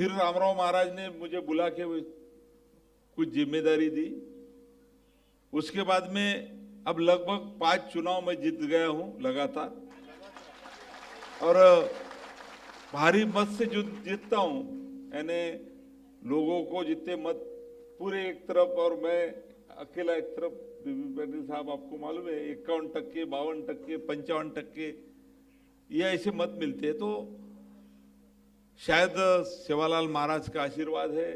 फिर रामराव महाराज ने मुझे बुला के कुछ जिम्मेदारी दी। उसके बाद में अब लगभग 5 चुनाव में जीत गया हूं लगातार, और भारी मत से जीतता हूं। यानी लोगों को जितने मत पूरे एक तरफ और मैं अकेला एक तरफ, बीबी पाटिल साहब आपको मालूम है 51%, 52%, 55% ये ऐसे मत मिलते हैं। तो शायद सेवालाल महाराज का आशीर्वाद है,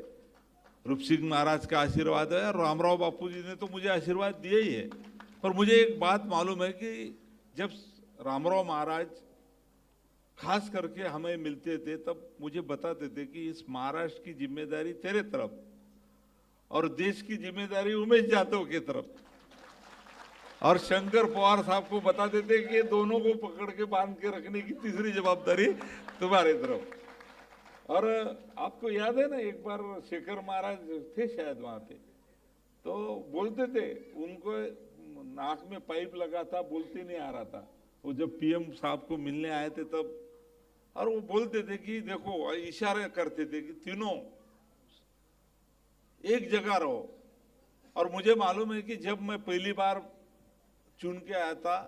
रूप सिंह महाराज का आशीर्वाद है, और रामराव बापू जी ने तो मुझे आशीर्वाद दिया ही है। पर मुझे एक बात मालूम है कि जब रामराव महाराज खास करके हमें मिलते थे तब मुझे बताते थे कि इस महाराष्ट्र की जिम्मेदारी तेरे तरफ और देश की जिम्मेदारी उमेश जाधव की तरफ, और शंकर पवार साहब को बताते थे कि दोनों को पकड़ के बांध के रखने की तीसरी जवाबदारी तुम्हारे तरफ। और आपको याद है ना, एक बार शेखर महाराज थे शायद वहां पे, तो बोलते थे उनको नाक में पाइप लगा था, बोलते नहीं आ रहा था। वो जब पीएम साहब को मिलने आए थे तब, और वो बोलते थे कि देखो, इशारे करते थे कि तीनों एक जगह रहो। और मुझे मालूम है कि जब मैं पहली बार चुन के आया था,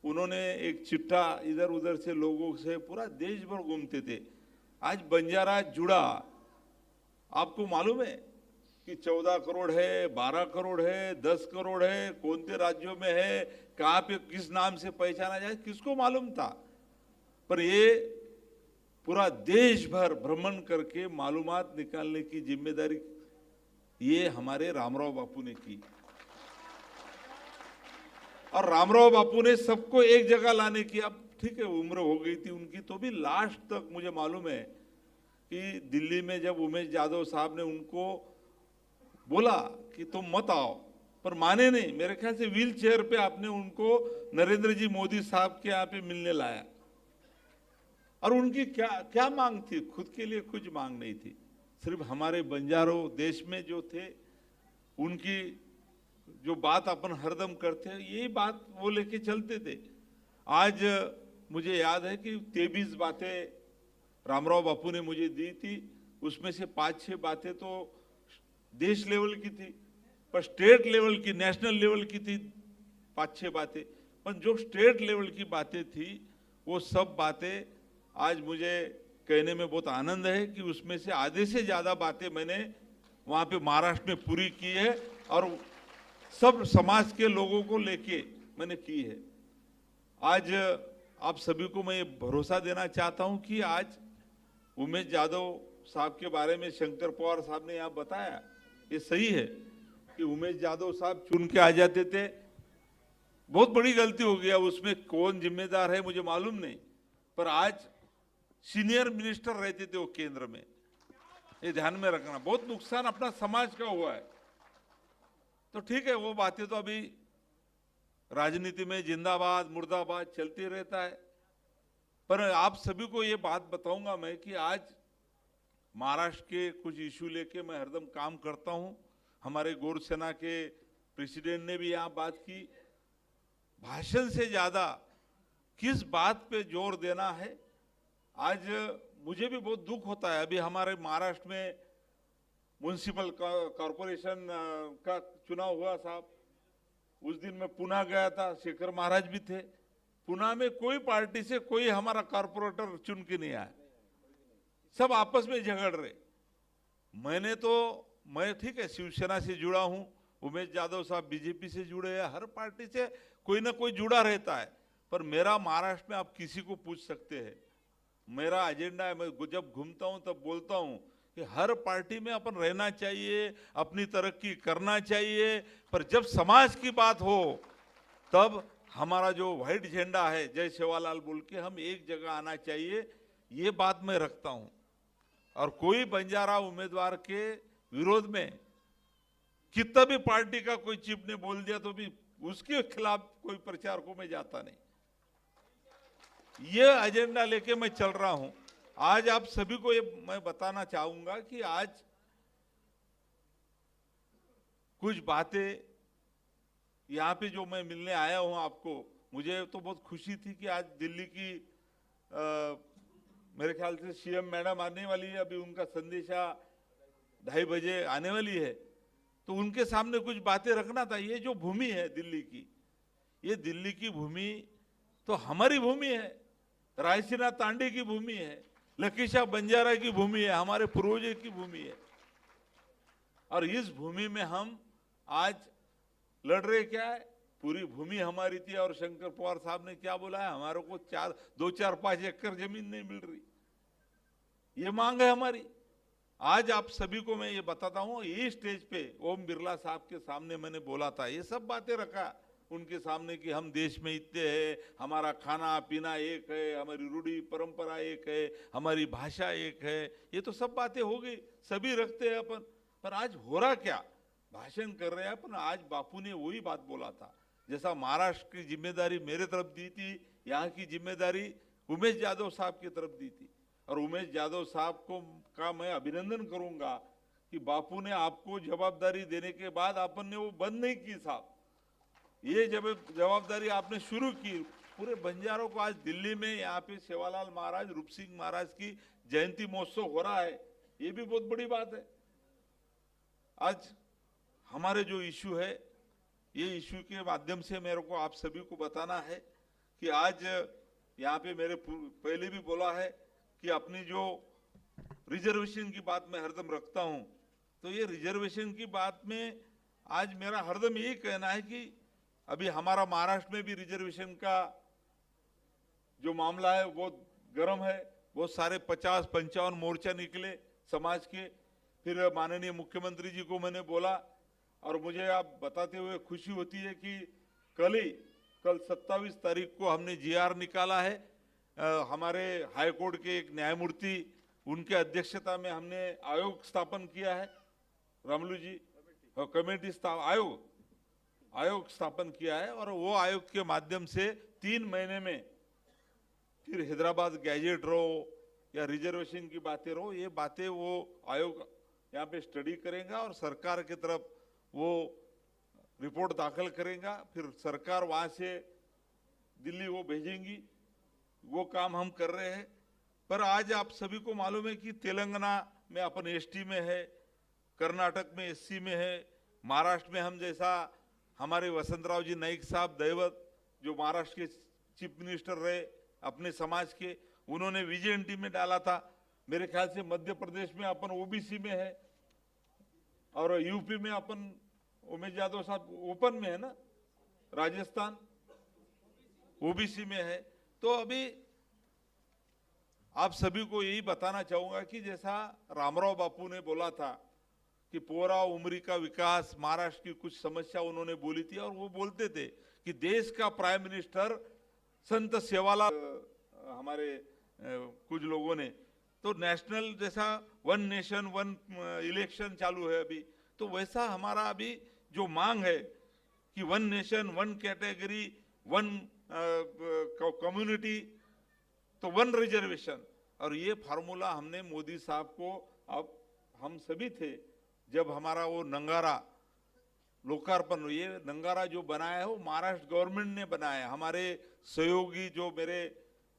उन्होंने एक चिट्ठा इधर उधर से लोगों से पूरा देश भर घूमते थे। आज बंजारा जुड़ा, आपको मालूम है कि 14 करोड़ है, 12 करोड़ है, 10 करोड़ है, कौन से राज्यों में है, कहाँ पे किस नाम से पहचाना जाए, किसको मालूम था। पर ये पूरा देश भर भ्रमण करके मालूमात निकालने की जिम्मेदारी ये हमारे रामराव बापू ने की। और रामराव बापू ने सबको एक जगह लाने की, अब ठीक है उम्र हो गई थी उनकी, तो भी लास्ट तक मुझे मालूम है कि दिल्ली में जब उमेश जाधव साहब ने उनको बोला कि तुम मत आओ, पर माने नहीं। मेरे ख्याल से व्हील चेयर पे आपने उनको नरेंद्र जी मोदी साहब के यहाँ पे मिलने लाया। और उनकी क्या क्या मांग थी, खुद के लिए कुछ मांग नहीं थी, सिर्फ हमारे बंजारों देश में जो थे उनकी जो बात अपन हरदम करते हैं, यही बात वो लेके चलते थे। आज मुझे याद है कि 23 बातें रामराव बापू ने मुझे दी थी, उसमें से 5-6 बातें तो देश लेवल की थी, पर स्टेट लेवल की, नेशनल लेवल की थी 5-6 बातें। पर जो स्टेट लेवल की बातें थी वो सब बातें आज मुझे कहने में बहुत आनंद है कि उसमें से आधे से ज्यादा बातें मैंने वहां पे महाराष्ट्र में पूरी की है, और सब समाज के लोगों को लेके मैंने की है। आज आप सभी को मैं भरोसा देना चाहता हूं कि आज उमेश जाधव साहब के बारे में शंकर पवार साहब ने यहाँ बताया, ये सही है कि उमेश जाधव साहब चुन के आ जाते थे। बहुत बड़ी गलती हो गया, उसमें कौन जिम्मेदार है मुझे मालूम नहीं, पर आज सीनियर मिनिस्टर रहते थे वो केंद्र में, ये ध्यान में रखना। बहुत नुकसान अपना समाज का हुआ है। तो ठीक है, वो बातें तो अभी राजनीति में जिंदाबाद मुर्दाबाद चलती रहता है। पर आप सभी को ये बात बताऊंगा मैं कि आज महाराष्ट्र के कुछ इशू लेके मैं हरदम काम करता हूं। हमारे गौर सेना के प्रेसिडेंट ने भी यहाँ बात की, भाषण से ज्यादा किस बात पे जोर देना है। आज मुझे भी बहुत दुख होता है, अभी हमारे महाराष्ट्र में म्युनिसिपल कॉरपोरेशन का चुनाव हुआ साहब, उस दिन मैं पुणे गया था, शेखर महाराज भी थे। पुणे में कोई पार्टी से कोई हमारा कॉरपोरेटर चुन के नहीं आया, सब आपस में झगड़ रहे। मैं ठीक है शिवसेना से जुड़ा हूं, उमेश जाधव साहब बीजेपी से जुड़े हैं, हर पार्टी से कोई ना कोई जुड़ा रहता है। पर मेरा महाराष्ट्र में आप किसी को पूछ सकते हैं, मेरा एजेंडा है, मैं जब घूमता हूं तब बोलता हूं कि हर पार्टी में अपन रहना चाहिए, अपनी तरक्की करना चाहिए, पर जब समाज की बात हो तब हमारा जो व्हाइट झंडा है जय सेवालाल बोल के हम एक जगह आना चाहिए, ये बात मैं रखता हूं। और कोई बंजारा उम्मीदवार के विरोध में कितना भी पार्टी का कोई चीफ ने बोल दिया तो भी उसके खिलाफ कोई प्रचार को मैं जाता नहीं, ये एजेंडा लेके मैं चल रहा हूं। आज आप सभी को ये मैं बताना चाहूंगा कि आज कुछ बातें यहाँ पे जो मैं मिलने आया हूं आपको, मुझे तो बहुत खुशी थी कि आज दिल्ली की मेरे ख्याल से सीएम मैडम आने वाली है, अभी उनका संदेशा 2:30 बजे आने वाली है, तो उनके सामने कुछ बातें रखना था। ये जो भूमि है दिल्ली की, ये दिल्ली की भूमि तो हमारी भूमि है, रायसीना तांडे की भूमि है, लकीशा बंजारा की भूमि है, हमारे पूर्वजों की भूमि है। और इस भूमि में हम आज लड़ रहे क्या है? पूरी भूमि हमारी थी और शंकर पवार साहब ने क्या बोला है, हमारे को 2-4-5 एकड़ जमीन नहीं मिल रही, ये मांग है हमारी। आज आप सभी को मैं ये बताता हूं, ये स्टेज पे ओम बिरला साहब के सामने मैंने बोला था, ये सब बातें रखा उनके सामने कि हम देश में इतने हैं, हमारा खाना पीना एक है, हमारी रूढ़ी परंपरा एक है, हमारी भाषा एक है, ये तो सब बातें हो गई, सभी रखते हैं अपन। पर आज हो रहा क्या? भाषण कर रहे हैं अपन। आज बापू ने वही बात बोला था, जैसा महाराष्ट्र की जिम्मेदारी मेरे तरफ दी थी, यहाँ की जिम्मेदारी उमेश यादव साहब की तरफ दी थी। और उमेश यादव साहब का मैं अभिनंदन करूंगा कि बापू ने आपको जवाबदारी देने के बाद अपन ने वो बंद नहीं की साहब, ये जब जवाबदारी आपने शुरू की, पूरे बंजारों को आज दिल्ली में यहाँ पे सेवालाल महाराज, रूप सिंह महाराज की जयंती महोत्सव हो रहा है, ये भी बहुत बड़ी बात है। आज हमारे जो इशू है, ये इशू के माध्यम से मेरे को आप सभी को बताना है कि आज यहाँ पे मेरे पहले भी बोला है कि अपनी जो रिजर्वेशन की बात मैं हरदम रखता हूँ, तो ये रिजर्वेशन की बात में आज मेरा हरदम यही कहना है कि अभी हमारा महाराष्ट्र में भी रिजर्वेशन का जो मामला है वो गर्म है। वो सारे 50-55 मोर्चा निकले समाज के। फिर माननीय मुख्यमंत्री जी को मैंने बोला, और मुझे आप बताते हुए खुशी होती है कि कल 27 तारीख को हमने जीआर निकाला है। हमारे हाईकोर्ट के एक न्यायमूर्ति, उनके अध्यक्षता में हमने आयोग स्थापन किया है, रामलू जी कमेटी आयोग स्थापन किया है। और वो आयोग के माध्यम से 3 महीने में फिर हैदराबाद गैजेट रहो या रिजर्वेशन की बातें रहो, ये बातें वो आयोग यहाँ पे स्टडी करेगा और सरकार की तरफ वो रिपोर्ट दाखिल करेगा। फिर सरकार वहाँ से दिल्ली वो भेजेंगी, वो काम हम कर रहे हैं। पर आज आप सभी को मालूम है कि तेलंगाना में अपन एसटी में है, कर्नाटक में एससी में है, महाराष्ट्र में हम जैसा हमारे वसंतराव जी नाइक साहब दैवत, जो महाराष्ट्र के चीफ मिनिस्टर रहे अपने समाज के, उन्होंने विजेएनटी में डाला था। मेरे ख्याल से मध्य प्रदेश में अपन ओबीसी में है, और यूपी में अपन उमेश यादव साहब ओपन में है ना, राजस्थान ओबीसी में है। तो अभी आप सभी को यही बताना चाहूंगा कि जैसा रामराव बापू ने बोला था कि पोरा उमरी का विकास, महाराष्ट्र की कुछ समस्या उन्होंने बोली थी, और वो बोलते थे कि देश का प्राइम मिनिस्टर संत सेवालाल, हमारे कुछ लोगों ने तो नेशनल जैसा 1 नेशन 1 इलेक्शन चालू है अभी, तो वैसा हमारा अभी जो मांग है कि 1 नेशन 1 कैटेगरी 1 कम्युनिटी तो 1 रिजर्वेशन। और ये फार्मूला हमने मोदी साहब को, अब हम सभी थे जब हमारा वो नंगारा लोकार्पण, ये नंगारा जो बनाया है वो महाराष्ट्र गवर्नमेंट ने बनाया है। हमारे सहयोगी जो मेरे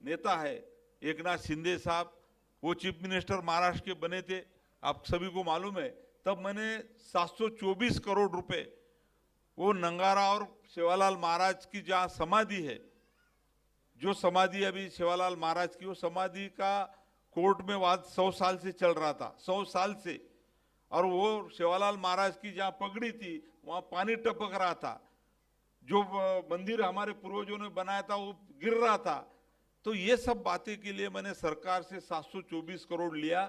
नेता है एकनाथ शिंदे साहब, वो चीफ मिनिस्टर महाराष्ट्र के बने थे, आप सभी को मालूम है। तब मैंने 724 करोड़ रुपए वो नंगारा और सेवालाल महाराज की जहाँ समाधि है, जो समाधि अभी सेवालाल महाराज की, वो समाधि का कोर्ट में वाद 100 साल से चल रहा था, 100 साल से। और वो सेवालाल महाराज की जहाँ पगड़ी थी वहाँ पानी टपक रहा था, जो मंदिर हमारे पूर्वजों ने बनाया था वो गिर रहा था। तो ये सब बातें के लिए मैंने सरकार से 724 करोड़ लिया,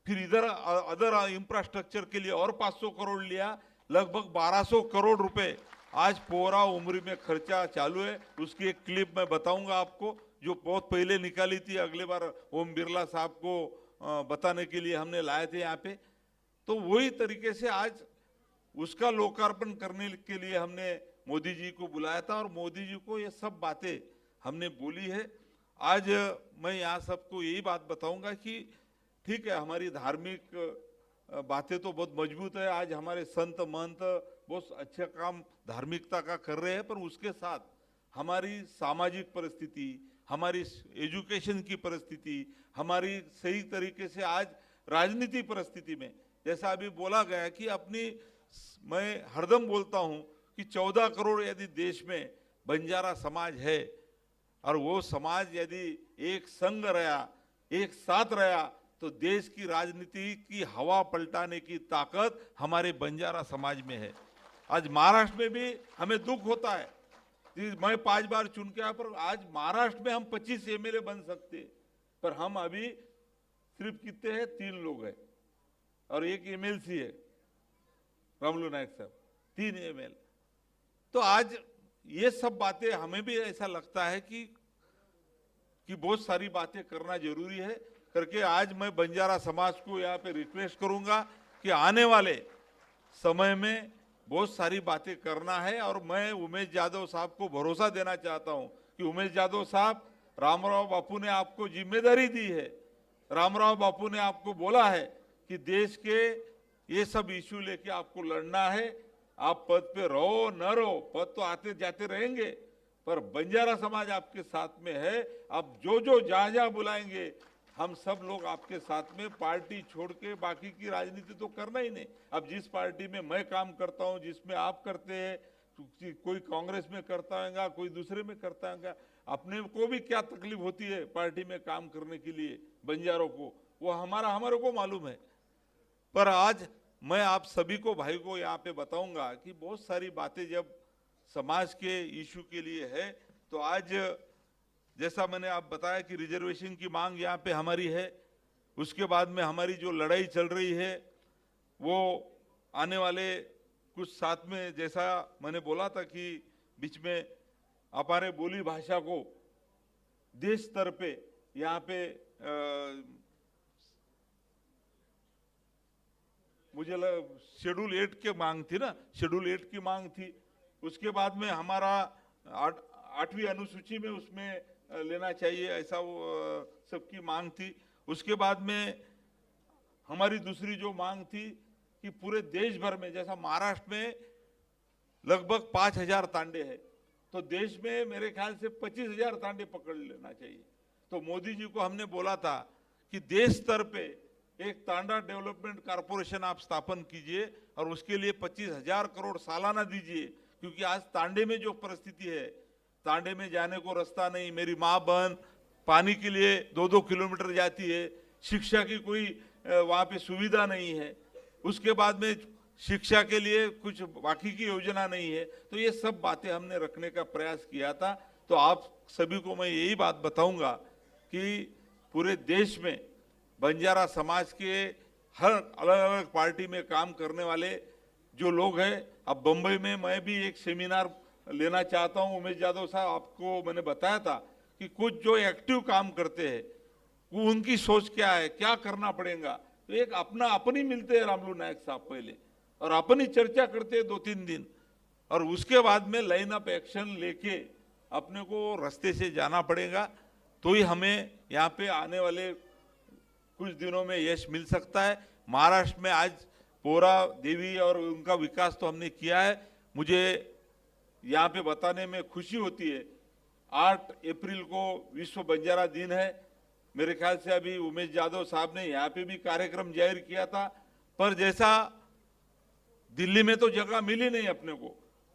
फिर इधर अदर इंफ्रास्ट्रक्चर के लिए और 500 करोड़ लिया, लगभग 1200 करोड़ रुपए आज पोरा उमरी में खर्चा चालू है। उसकी एक क्लिप मैं बताऊंगा आपको, जो बहुत पहले निकाली थी, अगले बार ओम बिरला साहब को बताने के लिए हमने लाए थे यहाँ पे। तो वही तरीके से आज उसका लोकार्पण करने के लिए हमने मोदी जी को बुलाया था, और मोदी जी को ये सब बातें हमने बोली है। आज मैं यहाँ सबको यही बात बताऊंगा कि ठीक है, हमारी धार्मिक बातें तो बहुत मजबूत है, आज हमारे संत महंत बहुत अच्छा काम धार्मिकता का कर रहे हैं, पर उसके साथ हमारी सामाजिक परिस्थिति, हमारी एजुकेशन की परिस्थिति, हमारी सही तरीके से आज राजनीति परिस्थिति में, जैसा अभी बोला गया कि मैं हरदम बोलता हूं कि 14 करोड़ यदि देश में बंजारा समाज है और वो समाज यदि एक संग रहा, एक साथ रहा, तो देश की राजनीति की हवा पलटाने की ताकत हमारे बंजारा समाज में है। आज महाराष्ट्र में भी हमें दुख होता है कि मैं 5 बार चुन के आया, पर आज महाराष्ट्र में हम 25 एमएलए बन सकते, पर हम अभी सिर्फ कितने हैं, 3 लोग हैं और एक एमएलसी है रामलू नायक साहब, 3 एमएल। तो आज ये सब बातें हमें भी ऐसा लगता है कि बहुत सारी बातें करना जरूरी है करके आज मैं बंजारा समाज को यहाँ पे रिक्वेस्ट करूंगा कि आने वाले समय में बहुत सारी बातें करना है। और मैं उमेश यादव साहब को भरोसा देना चाहता हूं कि उमेश यादव साहब, रामराव बापू ने आपको जिम्मेदारी दी है, रामराव बापू ने आपको बोला है कि देश के ये सब इश्यू लेके आपको लड़ना है। आप पद पे रहो न रहो, पद तो आते जाते रहेंगे, पर बंजारा समाज आपके साथ में है। आप जो जहां जहां बुलाएंगे हम सब लोग आपके साथ में, पार्टी छोड़ के बाकी की राजनीति तो करना ही नहीं। अब जिस पार्टी में मैं काम करता हूं, जिसमें आप करते हैं, कोई कांग्रेस में करता होगा, कोई दूसरे में करता होगा, अपने को भी क्या तकलीफ होती है पार्टी में काम करने के लिए बंजारों को, वो हमारे को मालूम है। पर आज मैं आप सभी को, भाई को यहाँ पे बताऊंगा कि बहुत सारी बातें जब समाज के इशू के लिए है, तो आज जैसा मैंने आप बताया कि रिजर्वेशन की मांग यहाँ पे हमारी है। उसके बाद में हमारी जो लड़ाई चल रही है वो आने वाले कुछ साथ में, जैसा मैंने बोला था कि बीच में हमारे बोली भाषा को देश स्तर पे यहाँ पे मुझे शेड्यूल 8 की मांग थी ना, शेड्यूल 8 की मांग थी। उसके बाद में हमारा 8वीं अनुसूची में उसमें लेना चाहिए, ऐसा वो सबकी मांग थी। उसके बाद में हमारी दूसरी जो मांग थी कि पूरे देश भर में, जैसा महाराष्ट्र में लगभग 5000 तांडे है, तो देश में मेरे ख्याल से 25,000 तांडे पकड़ लेना चाहिए। तो मोदी जी को हमने बोला था कि देश स्तर पे एक तांडा डेवलपमेंट कारपोरेशन आप स्थापन कीजिए और उसके लिए 25,000 करोड़ सालाना दीजिए, क्योंकि आज तांडे में जो परिस्थिति है, तांडे में जाने को रास्ता नहीं, मेरी माँ बहन पानी के लिए 2-2 किलोमीटर जाती है, शिक्षा की कोई वहाँ पे सुविधा नहीं है, उसके बाद में शिक्षा के लिए कुछ बाकी की योजना नहीं है। तो ये सब बातें हमने रखने का प्रयास किया था। तो आप सभी को मैं यही बात बताऊंगा कि पूरे देश में बंजारा समाज के हर अलग अलग पार्टी में काम करने वाले जो लोग हैं, अब बम्बई में मैं भी एक सेमिनार लेना चाहता हूं। उमेश यादव साहब, आपको मैंने बताया था कि कुछ जो एक्टिव काम करते हैं वो उनकी सोच क्या है, क्या करना पड़ेगा। तो एक अपनी मिलते हैं रामलू नायक साहब पहले, और अपनी चर्चा करते हैं 2-3 दिन, और उसके बाद में लाइन अप एक्शन लेके अपने को रास्ते से जाना पड़ेगा, तो ही हमें यहाँ पे आने वाले कुछ दिनों में यश मिल सकता है। महाराष्ट्र में आज पोरा देवी और उनका विकास तो हमने किया है। मुझे यहाँ पे बताने में खुशी होती है, 8 अप्रैल को विश्व बंजारा दिन है। मेरे ख्याल से अभी उमेश यादव साहब ने यहाँ पे भी कार्यक्रम जाहिर किया था, पर जैसा दिल्ली में तो जगह मिली नहीं अपने को,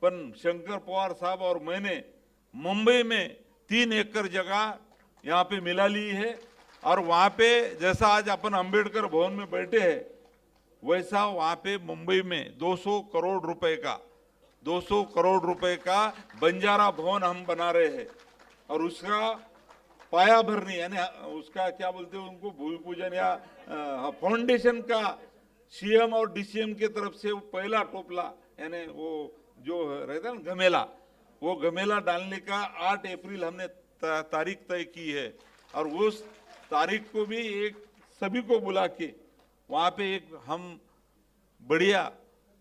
पर शंकर पवार साहब और मैंने मुंबई में 3 एकड़ जगह यहाँ पे मिला ली है, और वहाँ पे जैसा आज अपन अंबेडकर भवन में बैठे हैं, वैसा वहाँ पे मुंबई में 200 करोड़ रुपए का बंजारा भवन हम बना रहे हैं, और उसका पाया भरनी, यानी उसका क्या बोलते हैं उनको, भूमि पूजन या फाउंडेशन का सीएम और डीसीएम के तरफ से वो पहला टोपला, यानी वो जो रहता है ना गमेला, वो गमेला डालने का 8 अप्रैल हमने तारीख तय की है। और उस तारीख को भी एक सभी को बुला के वहाँ पे एक हम बढ़िया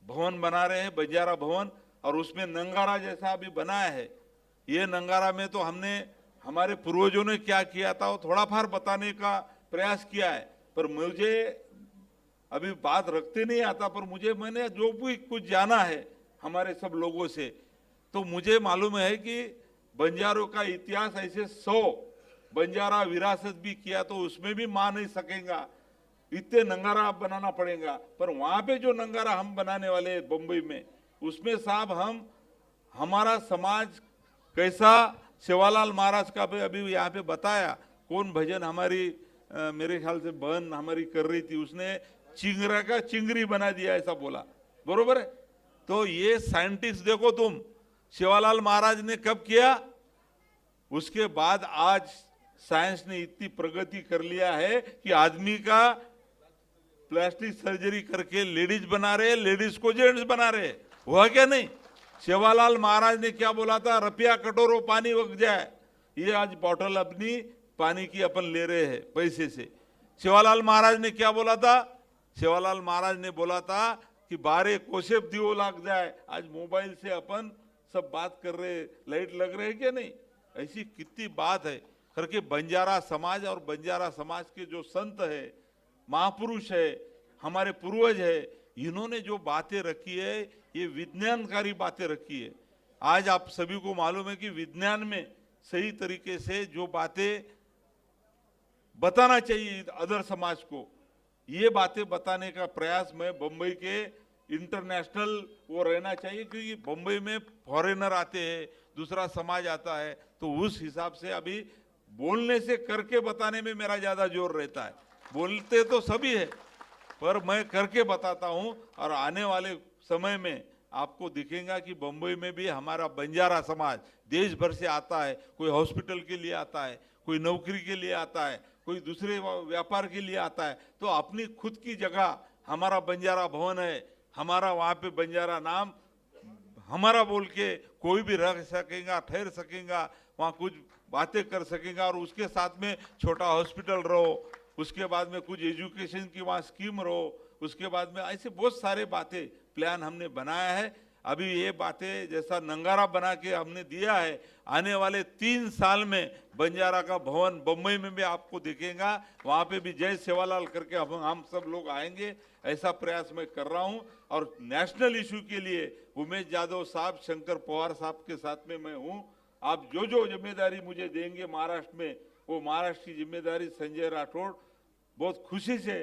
भवन बना रहे हैं, बंजारा भवन, और उसमें नंगारा जैसा अभी बनाया है। ये नंगारा में तो हमने हमारे पूर्वजों ने क्या किया था वो थोड़ा फार बताने का प्रयास किया है, पर मुझे अभी बात रखते नहीं आता, पर मैंने जो भी कुछ जाना है हमारे सब लोगों से, तो मुझे मालूम है कि बंजारों का इतिहास ऐसे 100 बंजारा विरासत भी किया तो उसमें भी मान नहीं सकेगा, इतने नंगारा बनाना पड़ेगा। पर वहां पे जो नंगारा हम बनाने वाले बंबई में, उसमें साहब हम हमारा समाज कैसा, सेवालाल महाराज का भी अभी यहाँ पे बताया, कौन भजन हमारी मेरे ख्याल से बहन हमारी कर रही थी, उसने चिंगरा का चिंगरी बना दिया ऐसा बोला, बरोबर है। तो ये साइंटिस्ट देखो तुम, सेवालाल महाराज ने कब किया, उसके बाद आज साइंस ने इतनी प्रगति कर लिया है कि आदमी का प्लास्टिक सर्जरी करके लेडीज बना रहे, लेडीज को जेंट्स बना रहे, हुआ क्या नहीं। सेवालाल महाराज ने क्या बोला था, रुपया कटोरो पानी वग जाए, ये आज बॉटल अपनी पानी की अपन ले रहे हैं पैसे से। सेवालाल महाराज ने क्या बोला था, सेवालाल महाराज ने बोला था कि 12 कोसे दियो लाग जाए, आज मोबाइल से अपन सब बात कर रहे, लाइट लग रहे हैं क्या नहीं। ऐसी कितनी बात है करके बंजारा समाज और बंजारा समाज के जो संत है, महापुरुष है, हमारे पूर्वज है, इन्होंने जो बातें रखी है ये विज्ञानकारी बातें रखी है। आज आप सभी को मालूम है कि विज्ञान में सही तरीके से जो बातें बताना चाहिए अदर समाज को, ये बातें बताने का प्रयास में बम्बई के इंटरनेशनल वो रहना चाहिए, क्योंकि बम्बई में फॉरेनर आते हैं, दूसरा समाज आता है, तो उस हिसाब से अभी बोलने से करके बताने में मेरा ज्यादा जोर रहता है। बोलते तो सभी है, पर मैं करके बताता हूं, और आने वाले समय में आपको दिखेगा कि बम्बई में भी हमारा बंजारा समाज देश भर से आता है, कोई हॉस्पिटल के लिए आता है, कोई नौकरी के लिए आता है, कोई दूसरे व्यापार के लिए आता है, तो अपनी खुद की जगह हमारा बंजारा भवन है, हमारा वहाँ पे बंजारा नाम हमारा बोल के कोई भी रह सकेगा, ठहर सकेगा, वहाँ कुछ बातें कर सकेगा, और उसके साथ में छोटा हॉस्पिटल रहो, उसके बाद में कुछ एजुकेशन की वहाँ स्कीम रहो, उसके बाद में ऐसे बहुत सारे बातें प्लान हमने बनाया है। अभी ये बातें जैसा नंगारा बना के हमने दिया है, आने वाले 3 साल में बंजारा का भवन बम्बई में भी आपको दिखेगा, वहाँ पे भी जय सेवालाल करके हम सब लोग आएंगे, ऐसा प्रयास मैं कर रहा हूँ। और नेशनल इशू के लिए उमेश यादव साहब, शंकर पवार साहब के साथ में मैं हूँ। आप जो जो जिम्मेदारी मुझे देंगे महाराष्ट्र में, वो महाराष्ट्र की जिम्मेदारी संजय राठौड़ बहुत खुशी से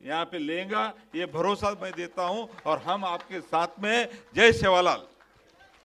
यहाँ पे लेगा, ये भरोसा मैं देता हूँ, और हम आपके साथ में। जय सेवालाल।